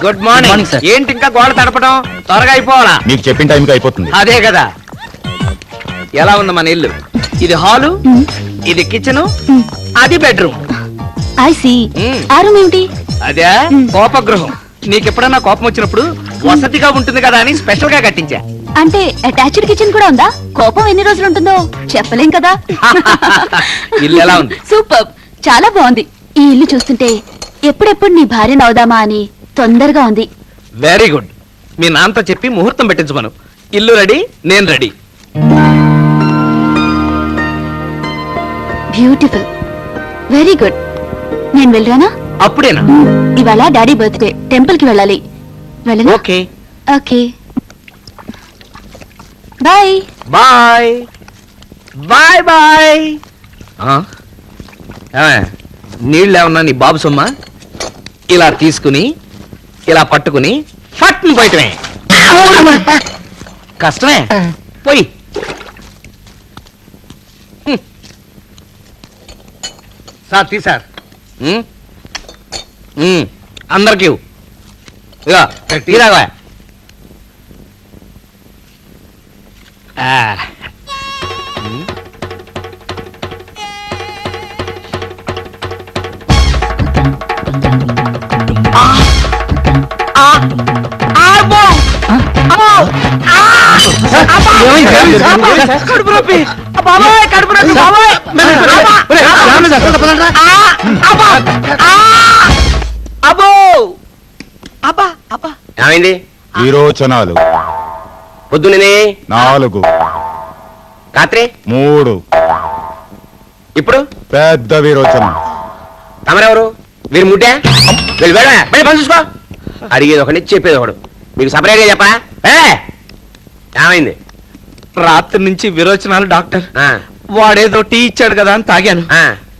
Good morning sir. ఏంటి ఇంకా గోడ తడపడం? త్వరగా అయిపోవాలా? మీకు చెప్పిన టైంకి అయిపోతుంది. అదే కదా. ఎలా ఉంది మన ఇల్లు? ఇది హాలు, ఇది కిచెన్, అది బెడ్రూమ్. I see. ఆ రూమ్ ఏమిటి? అదే కోపగృహం. నీకెప్పుడన్నా కోపం వచ్చినప్పుడు వసతిగా ఉంటుంది కదా అని స్పెషల్ గా కట్టించా. అంటే అటాచ్డ్ కిచెన్ కూడా ఉందా? కోపం ఎన్ని రోజులు ఉంటుందో చెప్పలేం కదా. ఇల్లు ఎలా ఉంది? సూపర్, చాలా బాగుంది. ఈ ఇల్లు చూస్తుంటే ఎప్పుడెప్పుడు నీ భార్యను అవుదామా అని తొందరగా ఉంది. Very good. మీ నాన్నతో చెప్పి ముహూర్తం పెట్టించమను. ఇల్లు రెడీ, నేను రెడీ. Beautiful, very good. నేను వెళ్ళరానా? అప్పుడేనా? ఇవాళ డాడీ బర్త్డే, టెంపుల్ కి వెళ్ళాలి. వెళ్ళనా? Okay okay, bye bye bye bye. నీళ్ళు ఏమన్నా నీ బాబు సొమ్మా? ఇలా తీసుకుని ఇలా పట్టుకుని ఫట్ని పోయటమే. కష్టమే, పోయి. సార్ తీసార్. అందరికి తీరాగా. కడుపు నొప్పి బాబాయ్, కడుపు నొప్పి బాబాయ్. అబ్బో అబ్బా అబ్బా. ఏమైంది? విరోచనాలు పొద్దునే 4, రాత్రి 3. ఇప్పుడు పెద్ద విరోచనం. తమరెవరు? వీరు ముట్టే వెళ్ళి వెళ్ళి పని చూసుకో. అడిగేది ఒకటి, చెప్పేది ఒకడు. మీకు సపరేట్గా చెప్పా? ఏమైంది? రాత్రి నుంచి విరోచనాలు డాక్టర్. వాడేదో టీ ఇచ్చాడు కదా అని తాగాను.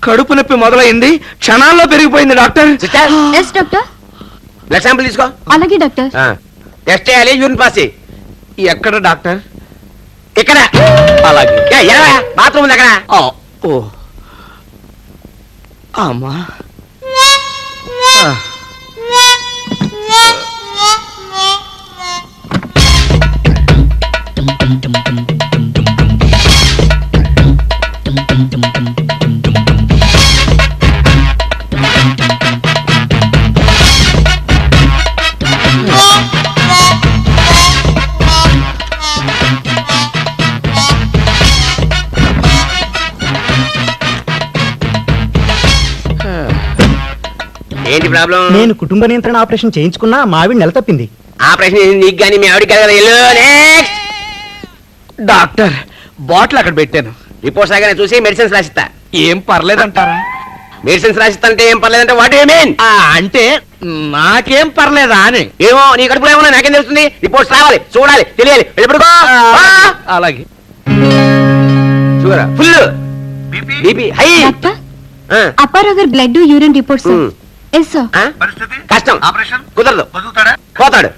కడుపు నొప్పి మొదలైంది, క్షణాల్లో పెరిగిపోయింది doctor. Yes doctor. Blood sample తీసుకో. అలాగే డాక్టర్. టెస్ట్ చేయాలి, యూరిన్ పాస్ చేయి. ఎక్కడ డాక్టర్? ఇక్కడ. అలాగే. బాత్రూమ్ ఉంది అక్కడ. ఓ అమ్మా. ఏంటి ప్రాబ్లం? నేను కుటుంబ నియంత్రణ ఆపరేషన్ చేయించుకున్నా మా ఆవిడ నెల తప్పింది. ఆపరేషన్ నీకు గానీ మీ ఆవిడకి కదా. డాక్టర్, బాటిల్ అక్కడ పెట్టాను. రిపోర్ట్స్ లాగానే చూసి మెడిసిన్స్ రాసిస్తా. ఏం పర్లేదంటారా? మెడిసిన్స్ రాసిస్తా ఏం పర్లేదంటే వాట్ యు మీన్? అంటే నాకేం పర్లేదా అని. ఏమో నీ కడుపులో ఏమన్నా నాకేం తెలుస్తుంది? రిపోర్ట్స్ రావాలి, చూడాలి, తెలియాలి. ఎప్పుడుకో అలాగే. Sugar full, BP high. Doctor, Apparao గారు blood urine reports. Yes sir. కష్టం, కుదరదు, పోతాడు.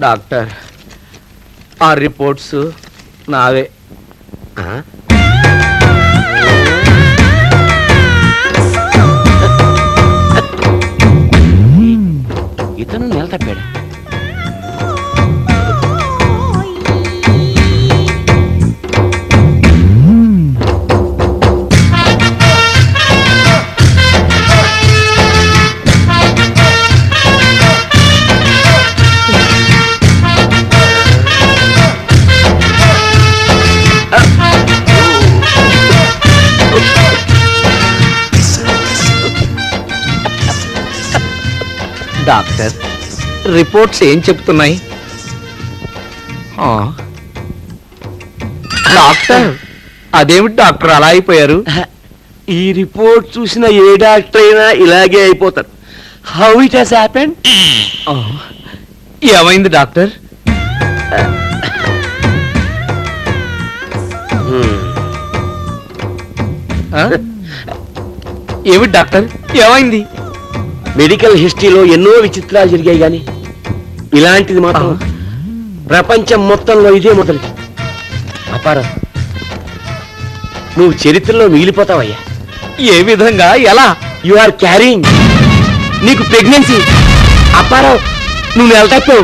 డాక్టర్, ఆ రిపోర్ట్స్ నావే. ఇతను నెల తప్పాడు. డాక్టర్, రిపోర్ట్స్ ఏం చెప్తున్నాయి? డాక్టర్, అదేమిటి డాక్టర్ అలా అయిపోయారు? ఈ రిపోర్ట్ చూసిన ఏ డాక్టర్ అయినా ఇలాగే అయిపోతారు. How it has happened? ఏమైంది డాక్టర్? ఏమిటి డాక్టర్, ఏమైంది? మెడికల్ హిస్టరీలో ఎన్నో విచిత్రాలు జరిగాయి గాని ఇలాంటిది మాత్రం ప్రపంచం మొత్తంలో ఇదే మొదలు. అపారం, నువ్వు చరిత్రలో మిగిలిపోతావయ్యా. ఏ విధంగా, ఎలా? యు ఆర్ క్యారింగ్ నీకు ప్రెగ్నెన్సీ. అప్పారావు నువ్వు నెల తప్పావు.